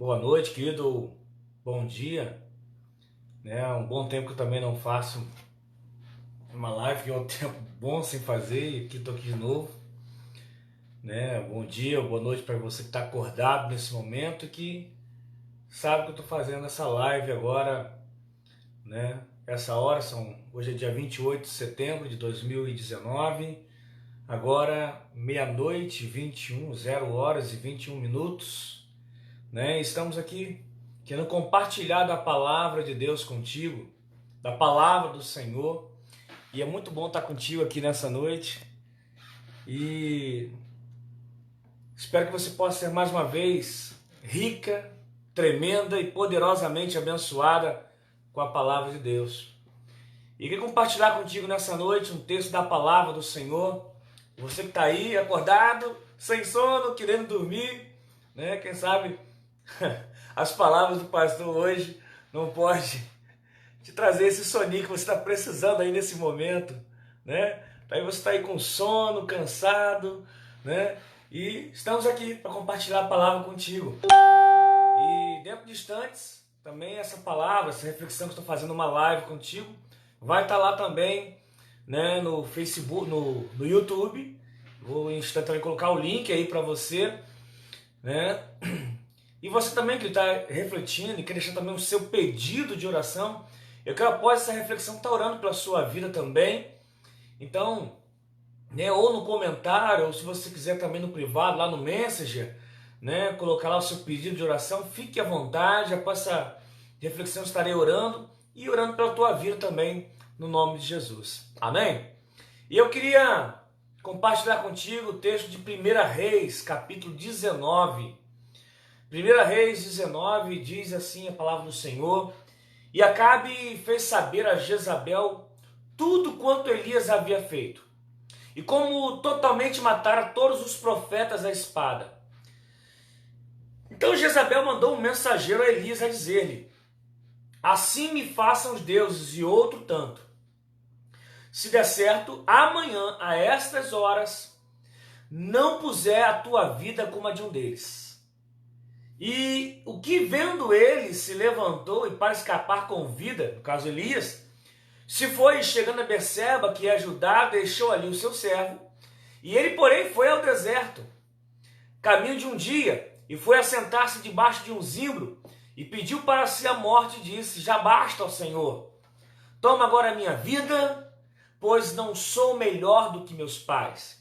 boa noite, querido, bom dia, né? Um bom tempo que eu também não faço uma live, que é um tempo bom sem fazer, e aqui estou aqui de novo, né? Bom dia, boa noite para você que está acordado nesse momento e que sabe que eu estou fazendo essa live agora, né? Essa hora hoje é dia 28 de setembro de 2019, agora meia-noite, 0 horas e 21 minutos, né? Estamos aqui querendo compartilhar da palavra de Deus contigo, da palavra do Senhor, e é muito bom estar contigo aqui nessa noite, e espero que você possa ser mais uma vez rica, tremenda e poderosamente abençoada com a palavra de Deus. E queria compartilhar contigo nessa noite um texto da palavra do Senhor. Você que está aí acordado, sem sono, querendo dormir, né? Quem sabe as palavras do pastor hoje não pode te trazer esse soninho que você está precisando aí nesse momento, né? Aí você está aí com sono, cansado, né? E estamos aqui para compartilhar a palavra contigo. E dentro de instantes, também essa palavra, essa reflexão que estou fazendo uma live contigo, vai estar lá também, né, no Facebook, no YouTube. Vou em instante também colocar o link aí para você, né? E você também que está refletindo e quer deixar também o seu pedido de oração, eu quero após essa reflexão estar orando pela sua vida também. Então, né, ou no comentário, ou se você quiser também no privado, lá no Messenger, né, colocar lá o seu pedido de oração, fique à vontade. Após essa reflexão estarei orando e orando pela tua vida também, no nome de Jesus. Amém? E eu queria compartilhar contigo o texto de 1 Reis, capítulo 19. 1 Reis 19 diz assim a palavra do Senhor: E Acabe fez saber a Jezabel tudo quanto Elias havia feito, e como totalmente matara todos os profetas à espada. Então Jezabel mandou um mensageiro a Elias a dizer-lhe: Assim me façam os deuses e outro tanto, se der certo, amanhã a estas horas não puser a tua vida como a de um deles. E o que vendo ele se levantou e para escapar com vida, no caso Elias, se foi chegando a Berseba, que é Judá, deixou ali o seu servo, e ele porém foi ao deserto, caminho de um dia, e foi assentar-se debaixo de um zimbro, e pediu para si a morte, e disse: Já basta, ó Senhor, toma agora a minha vida, pois não sou melhor do que meus pais.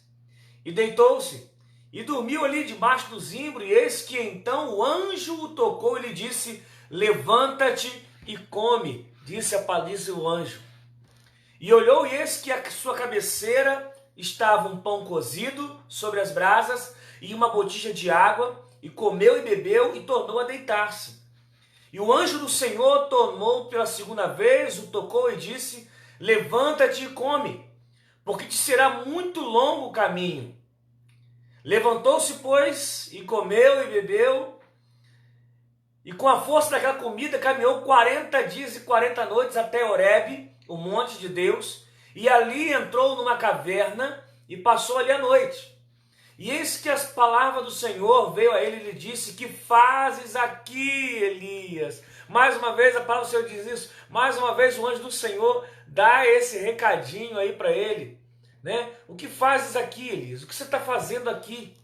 E deitou-se, e dormiu ali debaixo do zimbro, e eis que então o anjo o tocou e lhe disse: Levanta-te e come, disse o anjo. E olhou, e eis que à sua cabeceira estava um pão cozido sobre as brasas e uma botija de água, e comeu e bebeu e tornou a deitar-se. E o anjo do Senhor tomou pela segunda vez, o tocou e disse: Levanta-te e come, porque te será muito longo o caminho. Levantou-se, pois, e comeu e bebeu, e com a força daquela comida caminhou 40 dias e 40 noites até Horebe, o monte de Deus, e ali entrou numa caverna e passou ali a noite. E eis que as palavras do Senhor veio a ele e lhe disse: Que fazes aqui, Elias? Mais uma vez a palavra do Senhor diz isso, mais uma vez o anjo do Senhor dá esse recadinho aí para ele, né? O que fazes aqui, Elias? O que você está fazendo aqui?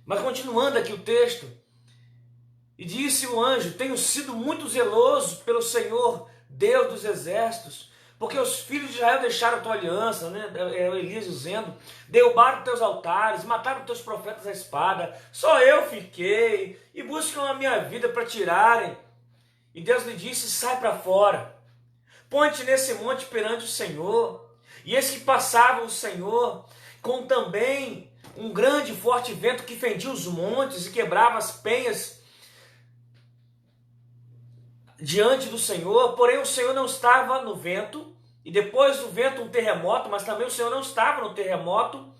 Mas continuando aqui o texto, e disse o anjo: Tenho sido muito zeloso pelo Senhor, Deus dos exércitos, porque os filhos de Israel deixaram a tua aliança, né? É o Elias dizendo: derrubaram teus altares, mataram teus profetas à espada, só eu fiquei, e buscam a minha vida para tirarem. E Deus lhe disse: Sai para fora, põe-te nesse monte perante o Senhor. E eis que passava o Senhor com também um grande e forte vento que fendia os montes e quebrava as penhas diante do Senhor. Porém o Senhor não estava no vento, e depois do vento um terremoto, mas também o Senhor não estava no terremoto,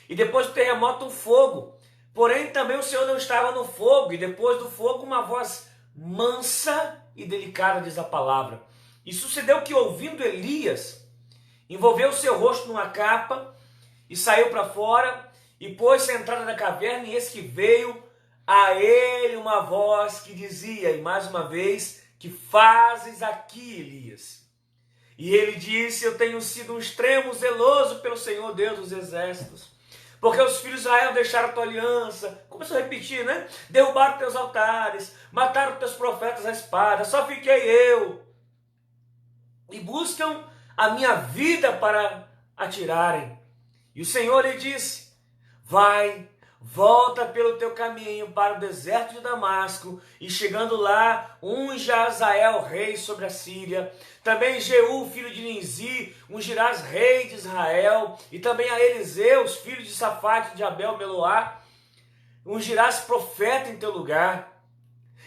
e depois do terremoto um fogo, porém também o Senhor não estava no fogo, e depois do fogo uma voz mansa e delicada, diz a palavra. E sucedeu que, ouvindo Elias, envolveu o seu rosto numa capa e saiu para fora, e pôs-se à entrada da caverna, e eis que veio a ele uma voz que dizia, e mais uma vez, que fazes aqui, Elias? E ele disse, eu tenho sido um extremo zeloso pelo Senhor Deus dos exércitos, porque os filhos de Israel deixaram a tua aliança, começou a repetir, né? Derrubaram teus altares, mataram teus profetas à espada, só fiquei eu. E buscam a minha vida para atirarem. E o Senhor lhe disse, vai, volta pelo teu caminho para o deserto de Damasco, e chegando lá, unge a Azael, rei sobre a Síria. Também Jeú, filho de Ninzi, ungirás rei de Israel. E também a Eliseu, filho de Safate de Abel Meloá, ungirás profeta em teu lugar.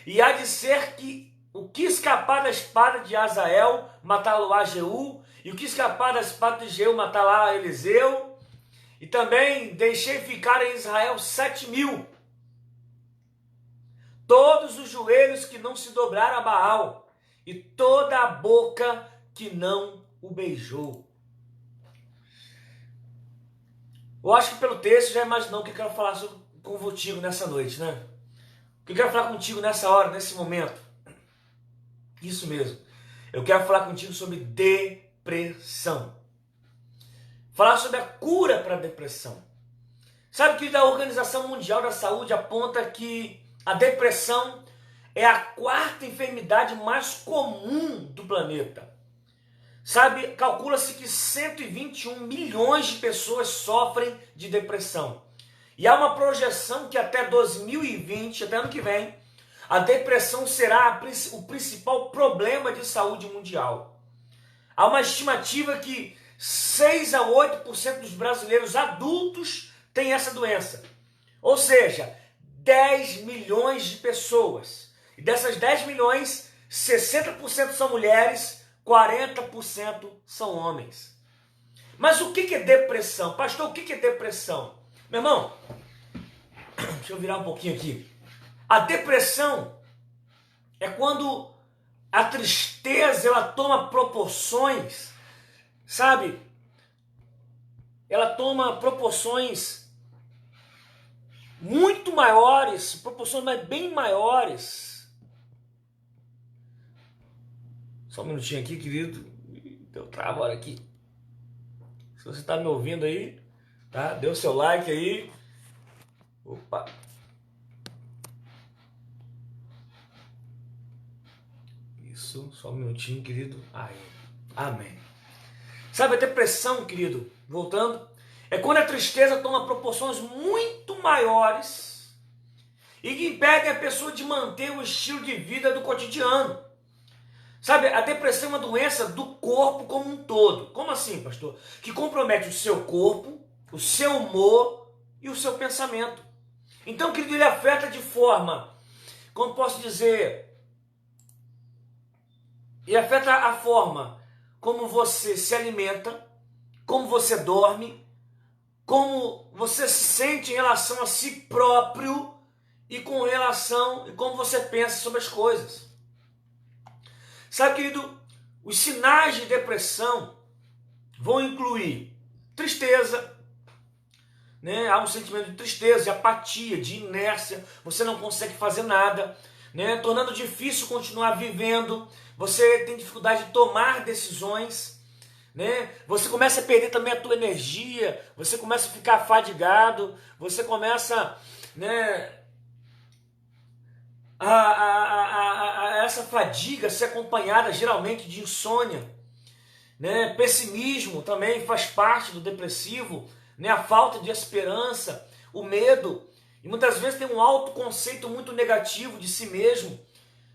E há de ser que o que escapar da espada de Azael, matá-lo-á Jeú, e o que escapar da espada de Jeú, matá-lo-á Eliseu. E também deixei ficar em Israel 7.000, todos os joelhos que não se dobraram a Baal, e toda a boca que não o beijou. Eu acho que pelo texto já imaginou o que eu quero falar contigo nessa noite, né? O que eu quero falar contigo nessa hora, nesse momento. Isso mesmo. Eu quero falar contigo sobre depressão. Falar sobre a cura para a depressão. Sabe que a Organização Mundial da Saúde aponta que a depressão é a quarta enfermidade mais comum do planeta. Sabe, calcula-se que 121 milhões de pessoas sofrem de depressão. E há uma projeção que até 2020, até ano que vem, a depressão será o principal problema de saúde mundial. Há uma estimativa que 6 a 8% dos brasileiros adultos têm essa doença. Ou seja, 10 milhões de pessoas. E dessas 10 milhões, 60% são mulheres, 40% são homens. Mas o que é depressão? Pastor, o que é depressão? Meu irmão, deixa eu virar um pouquinho aqui. A depressão é quando a tristeza ela toma proporções, sabe? Ela toma proporções muito maiores, proporções bem maiores. Só um minutinho aqui, querido. Deu trava hora aqui. Se você está me ouvindo aí, tá? Dê o seu like aí. Opa! Isso, só um minutinho, querido. Aí. Amém. Sabe, a depressão, querido, voltando, é quando a tristeza toma proporções muito maiores e que impedem a pessoa de manter o estilo de vida do cotidiano. Sabe, a depressão é uma doença do corpo como um todo. Como assim, pastor? Que compromete o seu corpo, o seu humor e o seu pensamento. Então, querido, ele afeta de forma, como posso dizer, ele afeta a forma como você se alimenta, como você dorme, como você se sente em relação a si próprio e com relação e como você pensa sobre as coisas. Sabe, querido, os sinais de depressão vão incluir tristeza, né? Há um sentimento de tristeza, de apatia, de inércia, você não consegue fazer nada, né? Tornando difícil continuar vivendo, você tem dificuldade de tomar decisões, né? Você começa a perder também a tua energia, você começa a ficar fadigado, você começa, né, essa fadiga ser acompanhada geralmente de insônia, né? Pessimismo também faz parte do depressivo, né? A falta de esperança, o medo, e muitas vezes tem um autoconceito muito negativo de si mesmo,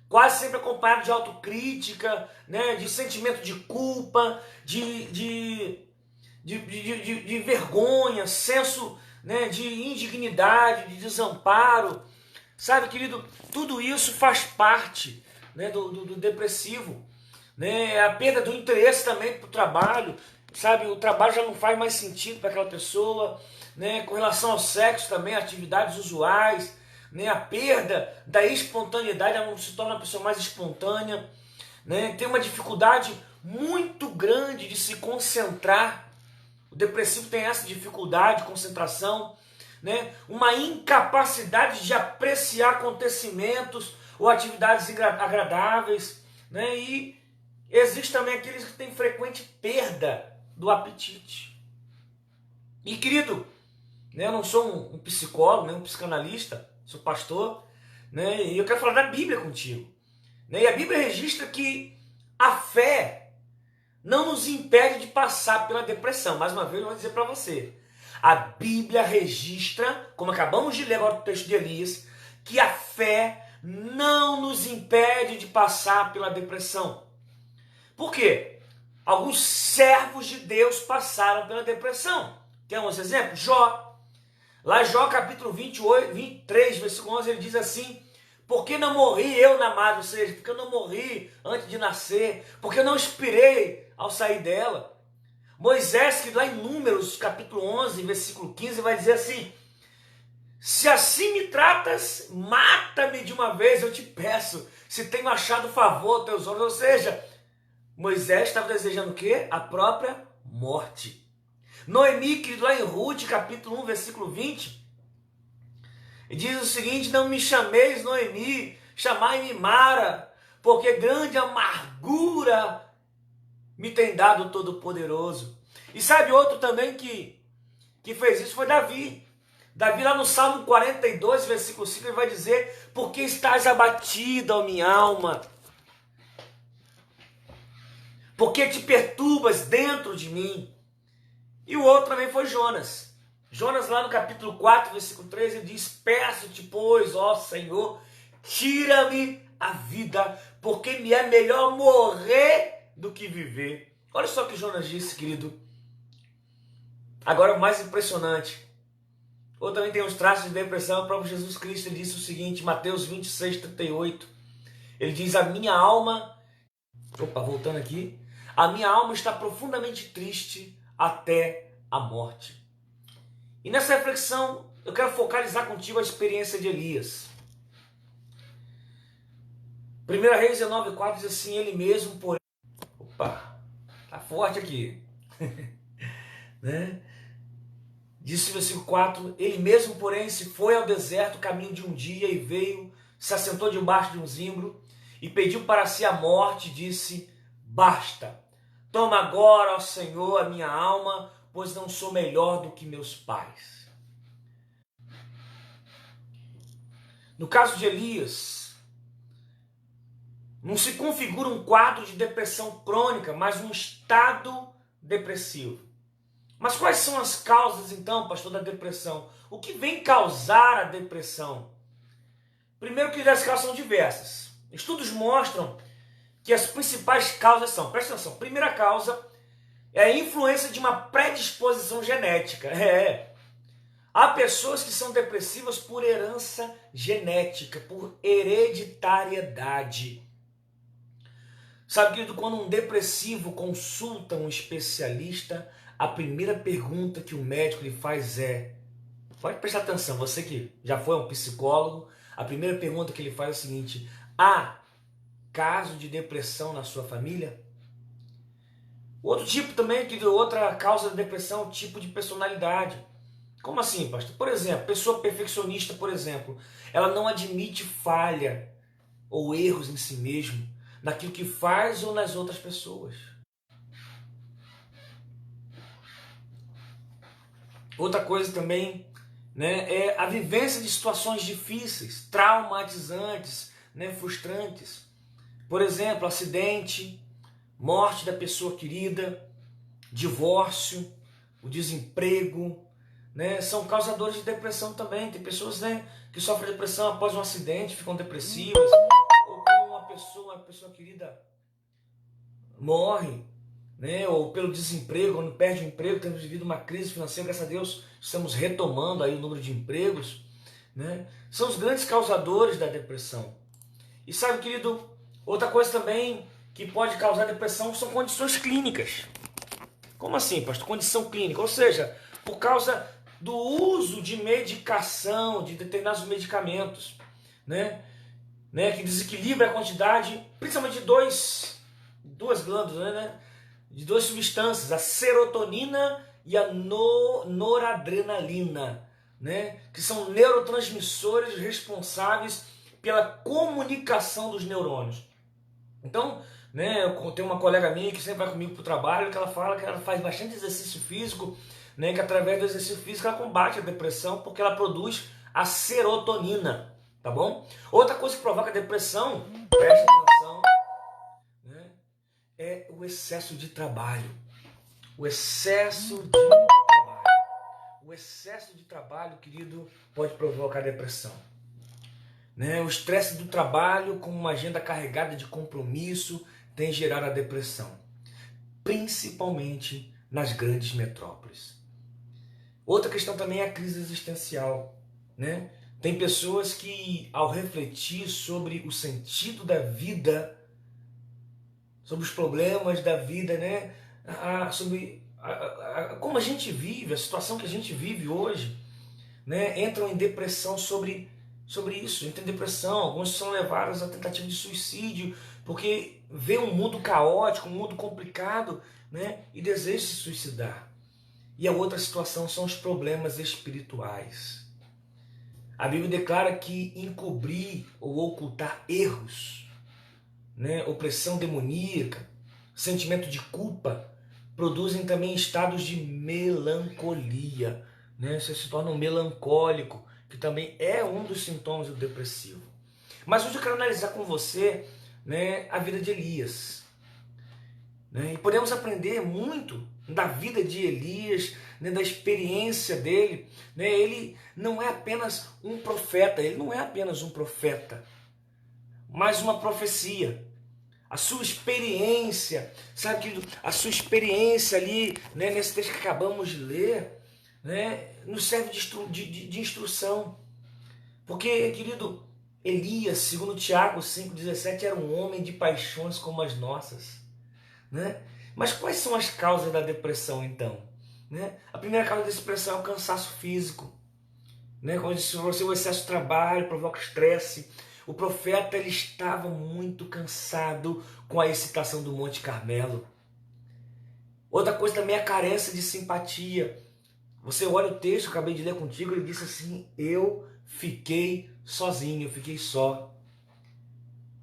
quase sempre acompanhado de autocrítica, né? De sentimento de culpa, de vergonha, senso, né, de indignidade, de desamparo. Sabe, querido, tudo isso faz parte, né, do depressivo, né? A perda do interesse também para o trabalho, sabe? O trabalho já não faz mais sentido para aquela pessoa, né? Com relação ao sexo também, atividades usuais, né? A perda da espontaneidade, ela não se torna uma pessoa mais espontânea, né? Tem uma dificuldade muito grande de se concentrar. O depressivo tem essa dificuldade de concentração, né, uma incapacidade de apreciar acontecimentos ou atividades agradáveis, né, e existe também aqueles que têm frequente perda do apetite. E querido, né, eu não sou um psicólogo, nem um psicanalista, sou pastor, né, e eu quero falar da Bíblia contigo. Né, e a Bíblia registra que a fé não nos impede de passar pela depressão. Mais uma vez, eu vou dizer para você. A Bíblia registra, como acabamos de ler agora o texto de Elias, que a fé não nos impede de passar pela depressão. Por quê? Alguns servos de Deus passaram pela depressão. Quer uns exemplos? Jó. Lá em Jó capítulo 23, versículo 11, ele diz assim: porque não morri eu na madre, ou seja, porque eu não morri antes de nascer, porque eu não expirei ao sair dela. Moisés, que lá em Números, capítulo 11, versículo 15, vai dizer assim: se assim me tratas, mata-me de uma vez, eu te peço, se tenho achado favor aos teus olhos. Ou seja, Moisés estava desejando o quê? A própria morte. Noemi, que lá em Ruth, capítulo 1, versículo 20, diz o seguinte: não me chameis Noemi, chamai-me Mara, porque grande amargura me tem dado o Todo-Poderoso. E sabe outro também que fez isso? Foi Davi. Davi lá no Salmo 42, versículo 5, ele vai dizer: porque estás abatida, ó minha alma? Porque te perturbas dentro de mim? E o outro também foi Jonas. Jonas lá no capítulo 4, versículo 3, ele diz: peço-te, pois, ó Senhor, tira-me a vida, porque me é melhor morrer do que viver. Olha só o que Jonas disse, querido. Agora o mais impressionante. Ou também tem os traços de depressão. O próprio Jesus Cristo disse o seguinte, Mateus 26, 38. Ele diz: a minha alma... Opa, voltando aqui. A minha alma está profundamente triste até a morte. E nessa reflexão, eu quero focalizar contigo a experiência de Elias. 1 Reis 19,4 diz assim: ele mesmo, porém... Opa, tá forte aqui. Né? Disse o versículo 4, ele mesmo, porém, se foi ao deserto caminho de um dia e veio, se assentou debaixo de um zimbro e pediu para si a morte, disse: basta, toma agora, ó Senhor, a minha alma, pois não sou melhor do que meus pais. No caso de Elias, não se configura um quadro de depressão crônica, mas um estado depressivo. Mas quais são as causas, então, pastor, da depressão? O que vem causar a depressão? Primeiro que as causas são diversas. Estudos mostram que as principais causas são, presta atenção, primeira causa é a influência de uma predisposição genética. Há pessoas que são depressivas por herança genética, por hereditariedade. Sabe, querido, quando um depressivo consulta um especialista, a primeira pergunta que o médico lhe faz é, pode prestar atenção, você que já foi um psicólogo, a primeira pergunta que ele faz é o seguinte: há caso de depressão na sua família? Outro tipo também, outra causa da depressão é o tipo de personalidade. Como assim, pastor? Por exemplo, pessoa perfeccionista, por exemplo, ela não admite falha ou erros em si mesmo, naquilo que faz ou nas outras pessoas. Outra coisa também, né, é a vivência de situações difíceis, traumatizantes, né, frustrantes. Por exemplo, acidente, morte da pessoa querida, divórcio, o desemprego, né, são causadores de depressão também. Tem pessoas, né, que sofrem depressão após um acidente, ficam depressivas, ou quando uma pessoa querida morre, né, ou pelo desemprego, quando perde o emprego. Temos vivido uma crise financeira, graças a Deus estamos retomando aí o número de empregos, né? São os grandes causadores da depressão. E sabe, querido, outra coisa também que pode causar depressão são condições clínicas. Como assim, pastor? Condição clínica, ou seja, por causa do uso de medicação, de determinados medicamentos, né, que desequilibra a quantidade, principalmente de duas glândulas, né, de duas substâncias, a serotonina e a noradrenalina. né, que são neurotransmissores responsáveis pela comunicação dos neurônios. Então, né, eu tenho uma colega minha que sempre vai comigo para o trabalho, que ela fala que ela faz bastante exercício físico, né, que através do exercício físico ela combate a depressão porque ela produz a serotonina, tá bom? Outra coisa que provoca depressão, preste atenção, né, é o excesso de trabalho. O excesso de trabalho. O excesso de trabalho, querido, pode provocar depressão. Né? O estresse do trabalho com uma agenda carregada de compromisso tem gerado a depressão, principalmente nas grandes metrópoles. Outra questão também é a crise existencial. Né? Tem pessoas que, ao refletir sobre o sentido da vida, sobre os problemas da vida, né? Sobre como a gente vive, a situação que a gente vive hoje, né? Entram em depressão sobre isso, entram em depressão. Alguns são levados à tentativa de suicídio, porque vê um mundo caótico, um mundo complicado, né? E desejam se suicidar. E a outra situação são os problemas espirituais. A Bíblia declara que encobrir ou ocultar erros, né? Opressão demoníaca, sentimento de culpa, produzem também estados de melancolia. Né? Você se torna um melancólico, que também é um dos sintomas do depressivo. Mas hoje eu quero analisar com você, né, a vida de Elias. Né? E podemos aprender muito da vida de Elias, né, da experiência dele. Né? Ele não é apenas um profeta, mas uma profecia. A sua experiência, sabe, querido? A sua experiência ali, né, nesse texto que acabamos de ler, né, nos serve de instrução. Porque, querido, Elias, segundo Tiago 5,17, era um homem de paixões como as nossas. Né? Mas quais são as causas da depressão, então? Né? A primeira causa da depressão é o cansaço físico. Né? Como eu disse, o excesso de trabalho provoca estresse. O profeta ele estava muito cansado com a excitação do Monte Carmelo. Outra coisa também é a carência de simpatia. Você olha o texto que eu acabei de ler contigo, ele disse assim: eu fiquei sozinho, eu fiquei só.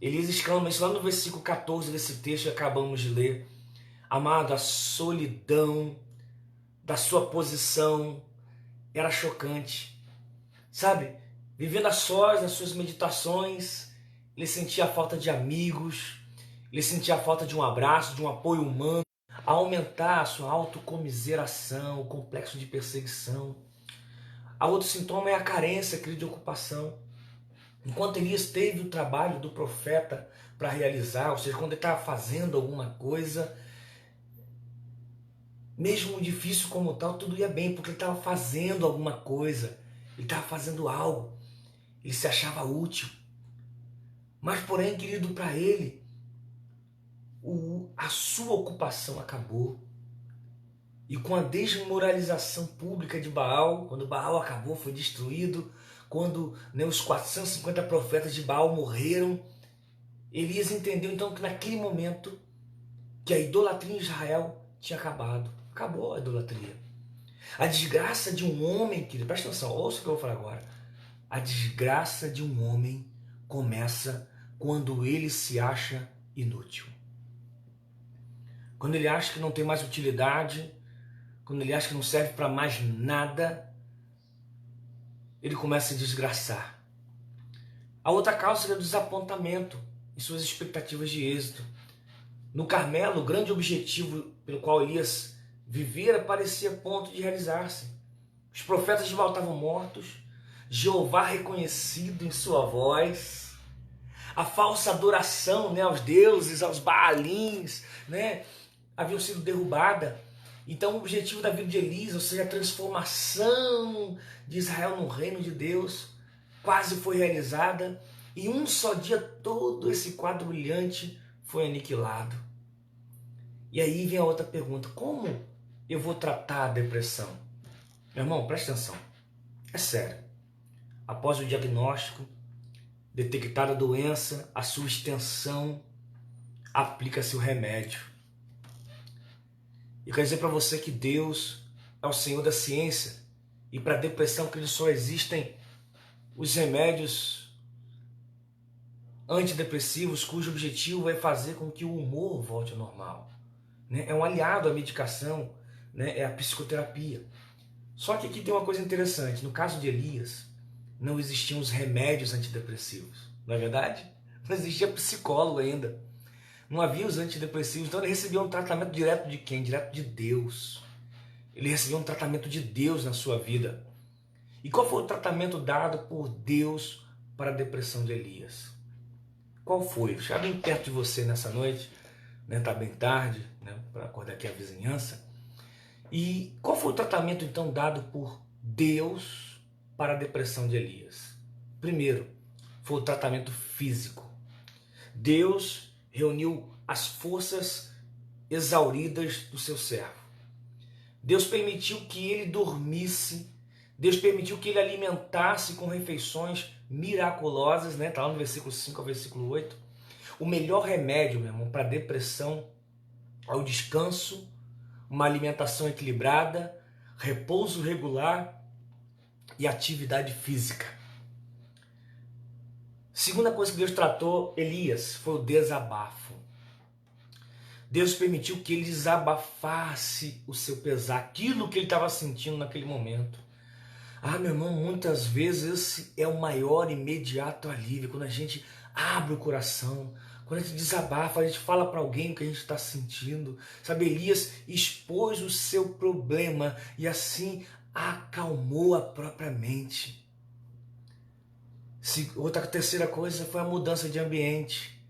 Elias exclama isso lá no versículo 14 desse texto que acabamos de ler. Amado, a solidão da sua posição era chocante. Sabe? Vivendo a sós, nas suas meditações, ele sentia a falta de amigos, ele sentia a falta de um abraço, de um apoio humano, a aumentar a sua autocomiseração, o complexo de perseguição. A outro sintoma é a carência, querido, de ocupação. Enquanto Elias teve o trabalho do profeta para realizar, ou seja, quando ele estava fazendo alguma coisa, mesmo difícil como tal, tudo ia bem, porque ele estava fazendo alguma coisa, ele estava fazendo algo. Ele se achava útil. Mas, porém, querido, para ele, a sua ocupação acabou. E com a desmoralização pública de Baal, quando Baal acabou, foi destruído, quando, né, os 450 profetas de Baal morreram, Elias entendeu então que naquele momento que a idolatria em Israel tinha acabado. Acabou a idolatria. A desgraça de um homem, querido, presta atenção, ouça o que eu vou falar agora. A desgraça de um homem começa quando ele se acha inútil. Quando ele acha que não tem mais utilidade, quando ele acha que não serve para mais nada, ele começa a se desgraçar. A outra causa é o desapontamento em suas expectativas de êxito. No Carmelo, o grande objetivo pelo qual Elias vivera parecia ponto de realizar-se. Os profetas de Baal estavam mortos, Jeová reconhecido em sua voz, a falsa adoração, né, aos deuses, aos Baalins, né, haviam sido derrubada. Então o objetivo da vida de Elias, ou seja, a transformação de Israel no reino de Deus, quase foi realizada. E um só dia todo esse quadro brilhante foi aniquilado. E aí vem a outra pergunta: como eu vou tratar a depressão? Meu irmão, presta atenção, é sério. Após o diagnóstico, detectada a doença, a sua extensão, aplica-se o remédio. Eu quero dizer para você que Deus é o Senhor da ciência E para depressão, que só existem os remédios antidepressivos, cujo objetivo é fazer com que o humor volte ao normal. Né? É um aliado à medicação, né? É a psicoterapia. Só que aqui tem uma coisa interessante. No caso de Elias, não existiam os remédios antidepressivos. Não é verdade? Não existia psicólogo ainda. Não havia os antidepressivos. Então ele recebia um tratamento direto de quem? Direto de Deus. Ele recebeu um tratamento de Deus na sua vida. E qual foi o tratamento dado por Deus para a depressão de Elias? Qual foi? Já bem perto de você nessa noite, né? Tá bem tarde, né? Para acordar aqui a vizinhança. E qual foi o tratamento então dado por Deus para a depressão de Elias? Primeiro, foi o tratamento físico. Deus reuniu as forças exauridas do seu servo. Deus permitiu que ele dormisse. Deus permitiu que ele alimentasse com refeições miraculosas, né? Está lá no versículo 5 ao versículo 8. O melhor remédio, meu irmão, para a depressão é o descanso, uma alimentação equilibrada, repouso regular e atividade física. Segunda coisa que Deus tratou Elias foi o desabafo. Deus permitiu que ele desabafasse o seu pesar, aquilo que ele estava sentindo naquele momento. Ah, meu irmão, muitas vezes esse é o maior e imediato alívio, quando a gente abre o coração, quando a gente desabafa, a gente fala para alguém o que a gente está sentindo. Sabe, Elias expôs o seu problema e assim acalmou a própria mente. Terceira coisa foi a mudança de ambiente.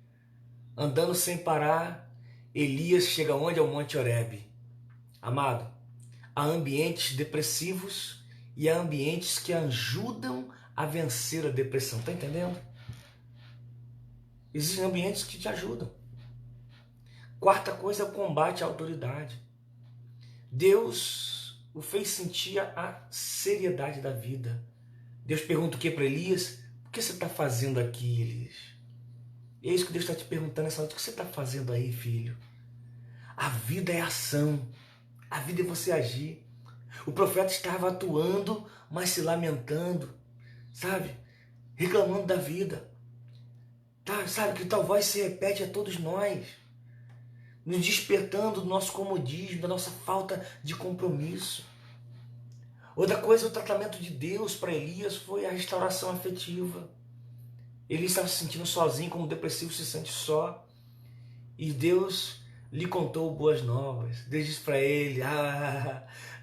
Andando sem parar, Elias chega onde? Ao Monte Horebe. Amado, há ambientes depressivos e há ambientes que ajudam a vencer a depressão. Está entendendo? Existem ambientes que te ajudam. Quarta coisa é o combate à autoridade. Deus o fez sentir a seriedade da vida. Deus pergunta o que para Elias? O que você está fazendo aqui, Elias? E é isso que Deus está te perguntando nessa noite. O que você está fazendo aí, filho? A vida é ação. A vida é você agir. O profeta estava atuando, mas se lamentando, sabe? Reclamando da vida. Tá? Sabe que tal voz se repete a todos nós, nos despertando do nosso comodismo, da nossa falta de compromisso. Outra coisa, o tratamento de Deus para Elias foi a restauração afetiva. Ele estava se sentindo sozinho, como o depressivo se sente só. E Deus lhe contou boas novas. Deus disse para ele,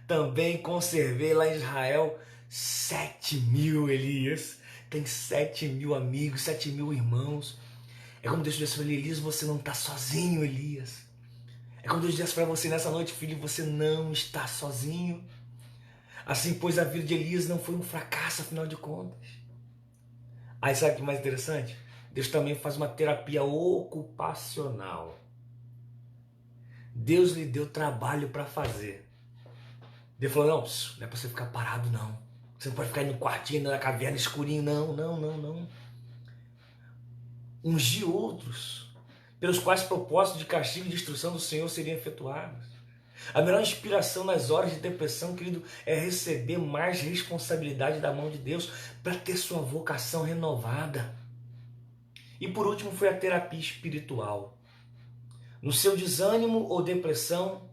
também conservei lá em Israel 7.000, Elias. Tem 7.000 amigos, 7.000 irmãos. É como Deus disse para ele, Elias, você não está sozinho, Elias. É como Deus disse para você nessa noite, filho, você não está sozinho. Assim, pois a vida de Elias não foi um fracasso, afinal de contas. Aí sabe o que é mais interessante? Deus também faz uma terapia ocupacional. Deus lhe deu trabalho para fazer. Deus falou, não é para você ficar parado, não. Você não pode ficar aí no quartinho, na caverna, escurinho, não. Ungir outros, pelos quais propósitos de castigo e destruição do Senhor seriam efetuados. A melhor inspiração nas horas de depressão, querido, é receber mais responsabilidade da mão de Deus para ter sua vocação renovada. E por último foi a terapia espiritual. No seu desânimo ou depressão,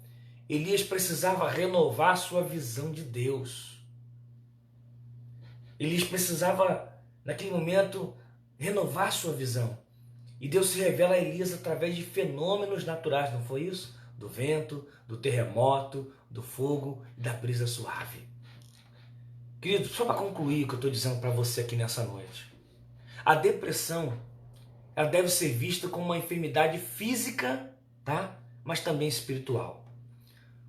Elias precisava renovar sua visão de Deus. Elias precisava, naquele momento, renovar sua visão. E Deus se revela a Elias através de fenômenos naturais, não foi isso? Do vento, do terremoto, do fogo e da brisa suave. Querido, só para concluir o que eu estou dizendo para você aqui nessa noite. A depressão, ela deve ser vista como uma enfermidade física, tá? Mas também espiritual.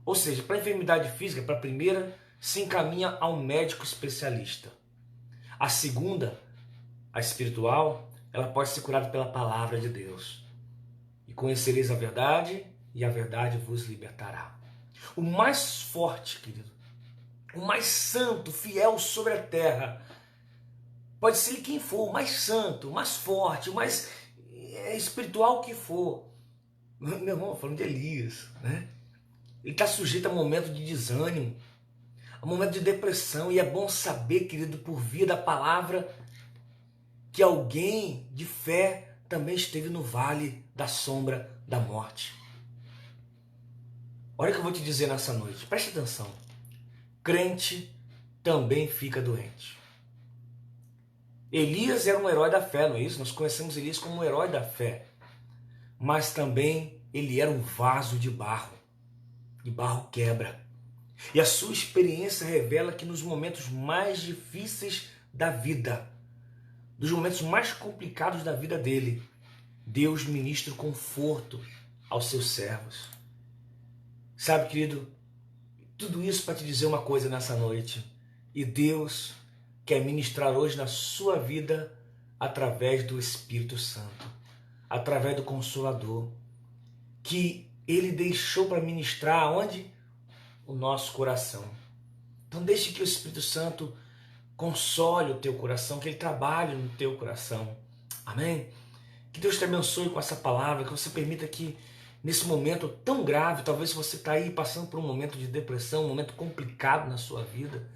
Ou seja, para a enfermidade física, para a primeira, se encaminha ao médico especialista. A segunda, a espiritual, ela pode ser curada pela palavra de Deus. E conhecereis a verdade, e a verdade vos libertará. O mais forte, querido, o mais santo, fiel sobre a terra, pode ser quem for, o mais santo, o mais forte, o mais espiritual que for. Meu irmão, falando de Elias, né? Ele está sujeito a momentos de desânimo, um momento de depressão, e é bom saber, querido, por via da palavra, que alguém de fé também esteve no vale da sombra da morte. Olha o que eu vou te dizer nessa noite, preste atenção. Crente também fica doente. Elias era um herói da fé, não é isso? Nós conhecemos Elias como um herói da fé. Mas também ele era um vaso de barro. E barro quebra. E a sua experiência revela que nos momentos mais difíceis da vida, nos momentos mais complicados da vida dele, Deus ministra o conforto aos seus servos. Sabe, querido, tudo isso para te dizer uma coisa nessa noite. E Deus quer ministrar hoje na sua vida através do Espírito Santo, através do Consolador, que Ele deixou para ministrar onde? O nosso coração. Então deixe que o Espírito Santo console o teu coração, que Ele trabalhe no teu coração. Amém? Que Deus te abençoe com essa palavra, que você permita que nesse momento tão grave, talvez você está aí passando por um momento de depressão, um momento complicado na sua vida,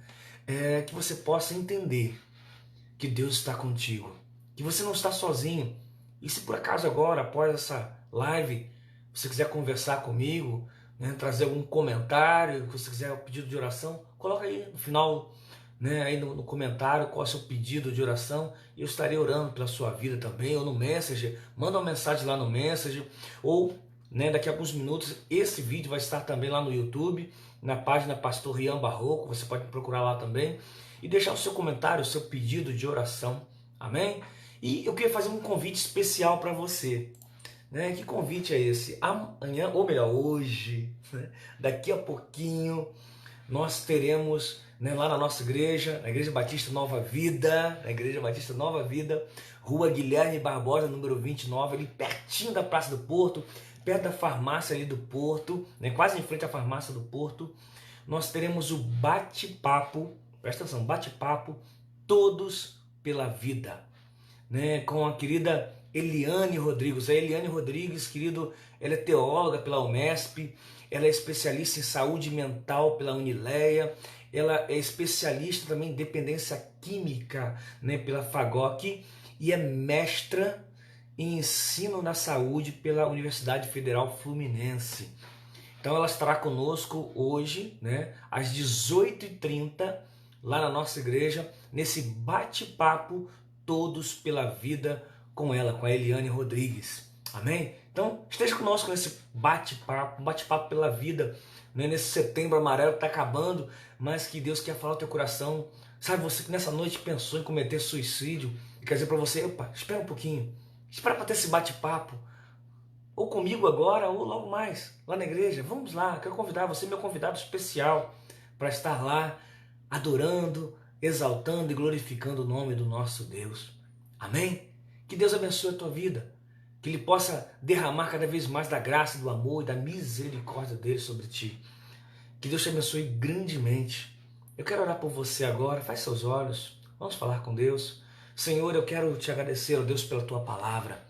que você possa entender que Deus está contigo, que você não está sozinho. E se por acaso agora, após essa live, você quiser conversar comigo, né, trazer algum comentário, que você quiser um pedido de oração, coloca aí no final, né, aí no comentário qual é o seu pedido de oração, e eu estarei orando pela sua vida também, ou no Messenger, manda uma mensagem lá no Messenger, ou daqui a alguns minutos esse vídeo vai estar também lá no YouTube, na página Pastor Rian Barroco, você pode procurar lá também, e deixar o seu comentário, o seu pedido de oração, amém? E eu queria fazer um convite especial para você. Que convite é esse? Amanhã, ou melhor, hoje, daqui a pouquinho, nós teremos lá na nossa igreja, na Igreja Batista Nova Vida, Rua Guilherme Barbosa, número 29, ali pertinho da Praça do Porto, perto da farmácia ali do Porto, quase em frente à farmácia do Porto, nós teremos o bate-papo, presta atenção, bate-papo Todos pela Vida, com a querida Eliane Rodrigues. A Eliane Rodrigues, querido, ela é teóloga pela UMESP, ela é especialista em saúde mental pela Unileia, ela é especialista também em dependência química, pela FAGOC, e é mestra em ensino na saúde pela Universidade Federal Fluminense. Então ela estará conosco hoje, às 18h30, lá na nossa igreja, nesse bate-papo Todos pela Vida com ela, com a Eliane Rodrigues. Amém? Então esteja conosco nesse bate-papo, bate-papo pela vida, nesse setembro amarelo que está acabando, mas que Deus quer falar ao teu coração. Sabe, você que nessa noite pensou em cometer suicídio, e quer dizer para você, opa, espera um pouquinho, espera para ter esse bate-papo, ou comigo agora, ou logo mais, lá na igreja. Vamos lá, quero convidar você, meu convidado especial, para estar lá adorando, exaltando e glorificando o nome do nosso Deus. Amém? Que Deus abençoe a tua vida, que Ele possa derramar cada vez mais da graça, do amor e da misericórdia dEle sobre ti. Que Deus te abençoe grandemente. Eu quero orar por você agora, feche seus olhos, vamos falar com Deus. Senhor, eu quero te agradecer, ó Deus, pela tua palavra.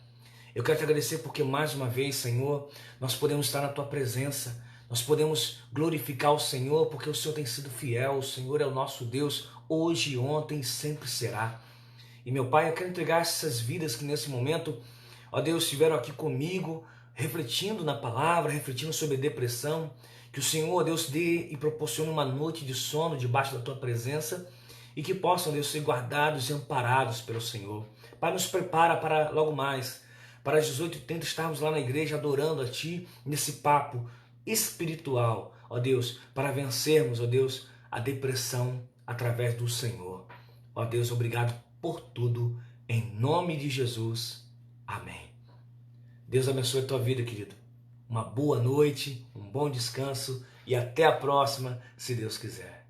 Eu quero te agradecer porque mais uma vez, Senhor, nós podemos estar na tua presença, nós podemos glorificar o Senhor porque o Senhor tem sido fiel, o Senhor é o nosso Deus, hoje, ontem e sempre será. E meu Pai, eu quero entregar essas vidas que nesse momento, ó Deus, estiveram aqui comigo, refletindo na palavra, refletindo sobre depressão, que o Senhor, ó Deus, dê e proporcione uma noite de sono debaixo da tua presença e que possam, Deus, ser guardados e amparados pelo Senhor. Pai, nos prepara para logo mais, para as 18h30 estarmos lá na igreja adorando a Ti, nesse papo espiritual, ó Deus, para vencermos, ó Deus, a depressão através do Senhor. Ó Deus, obrigado por tudo, em nome de Jesus. Amém. Deus abençoe a tua vida, querido. Uma boa noite, um bom descanso e até a próxima, se Deus quiser.